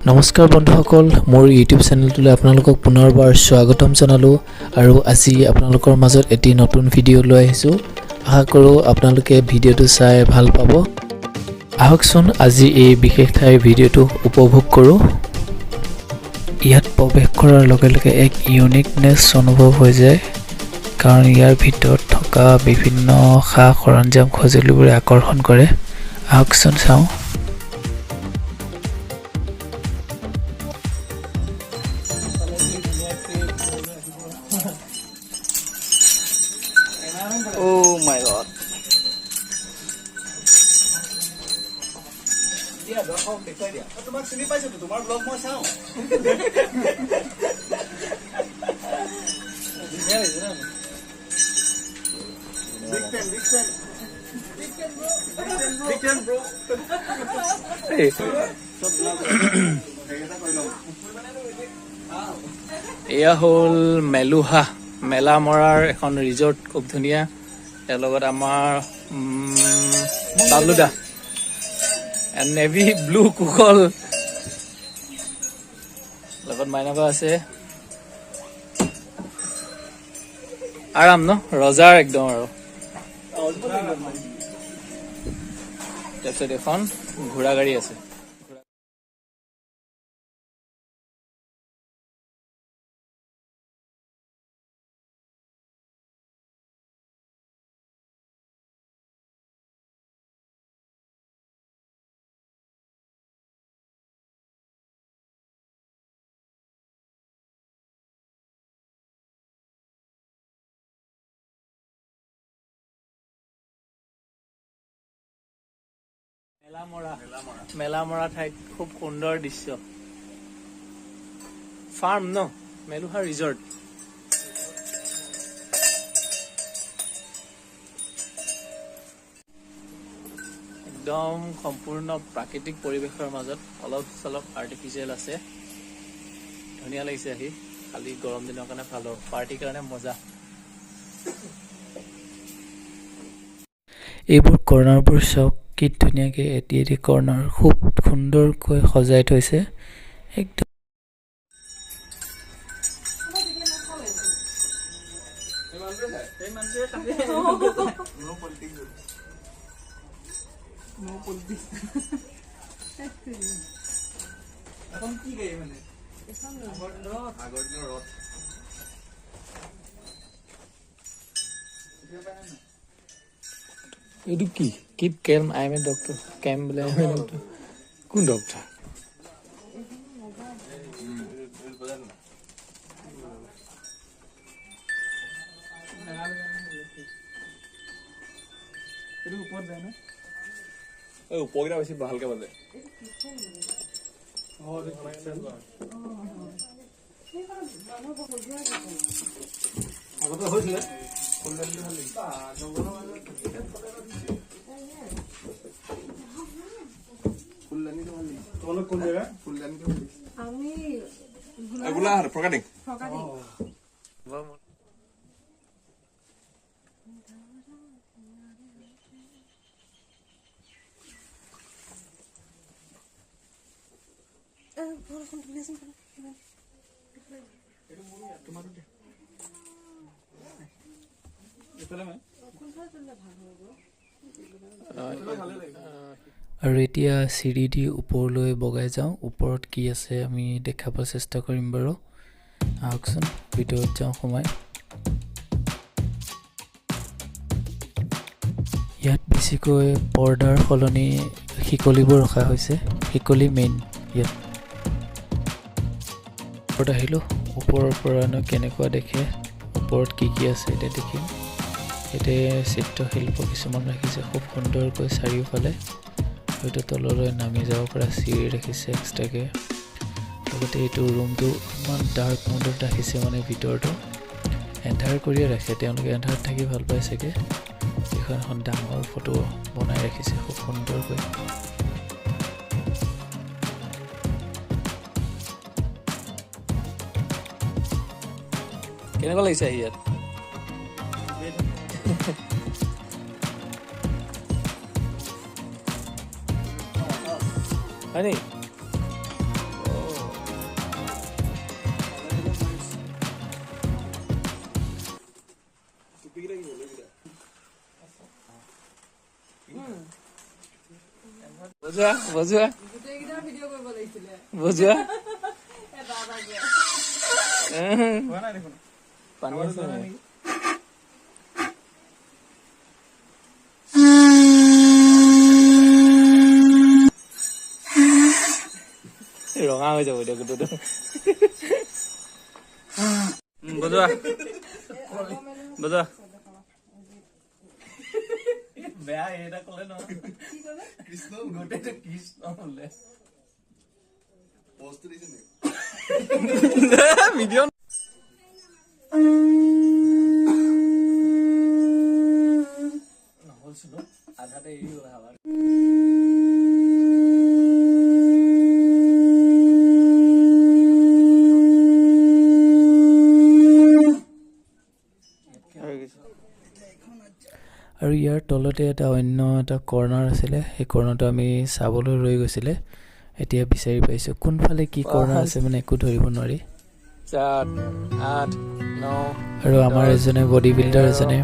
নমস্কাৰ বন্ধুসকল, মোৰ ইউটিউব চেনেলটোলৈ আপোনালোকক পুনৰবাৰ স্বাগতম জনালোঁ আৰু আজি আপোনালোকৰ মাজত এটি নতুন ভিডিঅ' লৈ আহিছোঁ। আশা কৰোঁ আপোনালোকে ভিডিঅ'টো চাই ভাল পাব। আহকচোন আজি এই বিশেষ ঠাইৰ ভিডিঅ'টো উপভোগ কৰোঁ। ইয়াত প্ৰৱেশ কৰাৰ লগে লগে এক ইউনিকনেছ অনুভৱ হৈ যায়, কাৰণ ইয়াৰ ভিতৰত থকা বিভিন্ন সা সৰঞ্জাম সঁজুলিবোৰে আকৰ্ষণ কৰে। আহকচোন চাওঁ। Oh my god. Yeah, don't hold the idea. তোমাক চিনি পাইছো তো, তোমাৰ ব্লগ মই চাও। Big fan bro. Hey. এয়া হ'ল মেলুহা মেলামৰাৰ এখন ৰিজৰ্ট, খুব ধুনীয়া। ইয়াৰ লগত আমাৰ বাবলুদা নেভি ব্লু কুকল লগত মাইনাবা আছে। আৰাম ন, ৰজাৰ একদম। আৰু তাৰপিছত এখন ঘোঁৰা গাড়ী আছে। মেলামৰা ঠাইত খুব সুন্দৰ দৃশ্য। ফাৰ্ম ন, মেলুহা ৰিজৰ্ট। একদম সম্পূৰ্ণ প্ৰাকৃতিক পৰিৱেশৰ মাজত অলপ চলপ আৰ্টিফিচিয়েল আছে। ধুনীয়া লাগিছে আহি। খালি গৰম দিনৰ কাৰণে ভাল হ'ব, পাৰ্টিৰ কাৰণে মজা। এইবোৰ কৰ্ণাৰবোৰ চাওক, কি ধুনীয়াকৈ এটি এটি কৰ্ণাৰ খুব সুন্দৰকৈ সজাই থৈছে। একদম এইটো কি? Keep calm, I am a doctor. Calm বোলে আই এম এ ডক্টৰ। কোন ডক্টৰ? ওপৰকেইটা বেছি ভালকে বাজে। আগতে হৈছিলে কোন জেগা? আমি গোলাঘাট ফৰকাটিং। আৰু এতিয়া চিৰি দি ওপৰলৈ বগাই যাওঁ। ওপৰত কি আছে আমি দেখাব চেষ্টা কৰিম বাৰু। আহকচোন ভিতৰত যাওঁ সোমাই। ইয়াত বেছিকৈ পৰ্দাৰ সলনি শিকলিবোৰ ৰখা হৈছে। শিকলি মেইন ইয়াত। ওপৰত আহিলোঁ। ওপৰৰ পৰানো কেনেকুৱা দেখে, ওপৰত কি কি আছে এতিয়া দেখিম। ইয়াতে চিত্ৰশিল্প কিছুমান ৰাখিছে খুব সুন্দৰকৈ চাৰিওফালে। হয়তো তললৈ নামি যাব পৰা চিৰি ৰাখিছে এক্সট্ৰাকৈ। লগতে এইটো ৰুমটো ইমান ডাৰ্ক মুডত ৰাখিছে, মানে ভিতৰটো এন্ধাৰ কৰিয়ে ৰাখে তেওঁলোকে। এন্ধাৰত থাকি ভাল পায় চাগে। এইখন এখন ডাঙৰ ফটো বনাই ৰাখিছে খুব সুন্দৰকৈ। কেনেকুৱা লাগিছে আহি ইয়াত? হয় নি? বজোৱা বজোৱা বজোৱা পানী আছে নেকি? ৰঙা হৈ যাব এতিয়া গোটেইটো বজোৱা বজোৱা বেয়া এটা কলে ন কৃষ্ণ গোটেইটো কৃষ্ণ বোলে ভিডিঅ' নহলছিলো আধাতে এৰি গ'ল আবাৰ আৰু ইয়াৰ তলতে এটা অন্য এটা কৰ্নাৰ আছিলে সেই কৰ্নাৰটো আমি চাবলৈ ৰৈ গৈছিলে এতিয়া বিচাৰি পাইছোঁ কোনফালে কি কৰ্নাৰ আছে মানে একো ধৰিব নোৱাৰি 4 8 9 আৰু আমাৰ এজনে বডি বিল্ডাৰ এজনে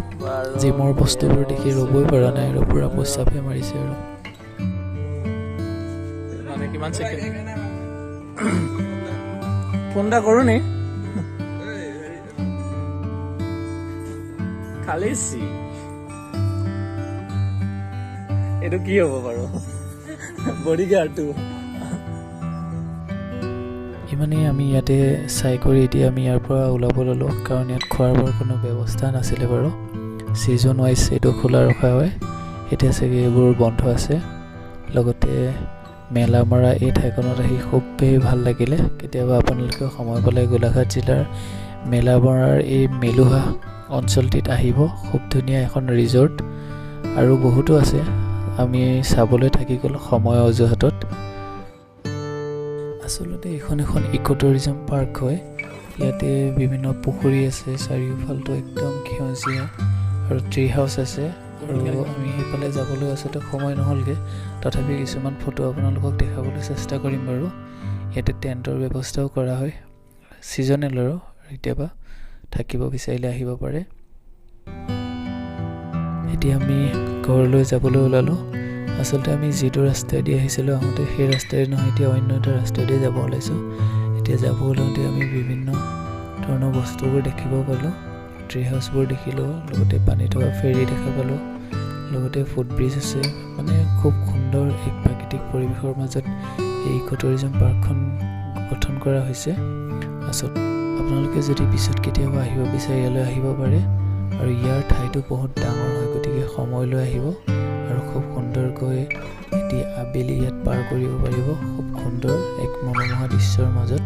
জিমৰ বস্তুবোৰ দেখি ৰ'বই পৰা নাই আৰু পুৰা পইচাফে মাৰিছে আৰু মানে কিমান সেকেন্ড ফোনটা কৰো নি খালি সি এইটো কি হ'ব বাৰু বডিগাৰ্ডটো ইমানেই আমি ইয়াতে চাই কৰি এতিয়া আমি ইয়াৰ পৰা ওলাব ল'লোঁ কাৰণ ইয়াত খোৱাৰ বৰ কোনো ব্যৱস্থা নাছিলে বাৰু ছিজন ৱাইজ এইটো খোলা ৰখা হয় এতিয়া চাগে এইবোৰ বন্ধ আছে লগতে মেলামৰা এই ঠাইখনত আহি খুবেই ভাল লাগিলে কেতিয়াবা আপোনালোকে সময় পালে গোলাঘাট জিলাৰ মেলামৰাৰ এই মেলুহা অঞ্চলটিত আহিব খুব ধুনীয়া এখন ৰিজৰ্ট আৰু বহুতো আছে আমি চাবলৈ থাকি গ'ল সময় অজুহাতত আচলতে এখন ইক'টুৰিজম পাৰ্ক হয় ইয়াতে বিভিন্ন পুখুৰী আছে চাৰিওফালটো একদম সেউজীয়া আৰু ট্ৰি হাউচ আছে আৰু আমি সেইফালে যাবলৈ আচলতে সময় নহ'লগৈ তথাপি কিছুমান ফটো আপোনালোকক দেখাবলৈ চেষ্টা কৰিম বাৰু ইয়াতে টেণ্টৰ ব্যৱস্থাও কৰা হয় ছিজনেল আৰু কেতিয়াবা থাকিব বিচাৰিলে আহিব পাৰে এতিয়া আমি ঘৰলৈ যাবলৈ ওলালোঁ আচলতে আমি যিটো ৰাস্তাইদি আহিছিলোঁ আহোঁতে সেই ৰাস্তাইদি নহয় এতিয়া অন্য এটা ৰাস্তাইদি যাব ওলাইছোঁ এতিয়া যাব ওলাওঁতে আমি বিভিন্ন ধৰণৰ বস্তুবোৰ দেখিব পালোঁ ট্ৰি হাউচবোৰ দেখিলোঁ লগতে পানী থকা ফেৰী দেখা পালোঁ লগতে ফুট ব্ৰিজ আছে মানে খুব সুন্দৰ এক প্ৰাকৃতিক পৰিৱেশৰ মাজত এই ইক'টুৰিজম পাৰ্কখন গঠন কৰা হৈছে আচলতে আপোনালোকে যদি পিছত কেতিয়াবা আহিব বিচাৰে ইয়ালৈ আহিব পাৰে আৰু ইয়াৰ ঠাইটো বহুত ডাঙৰ হয় গতিকে সময় লৈ আহিব আৰু খুব সুন্দৰকৈ এটি আবেলি ইয়াত পাৰ কৰিব পাৰিব খুব সুন্দৰ এক মনোমোহা দৃশ্যৰ মাজত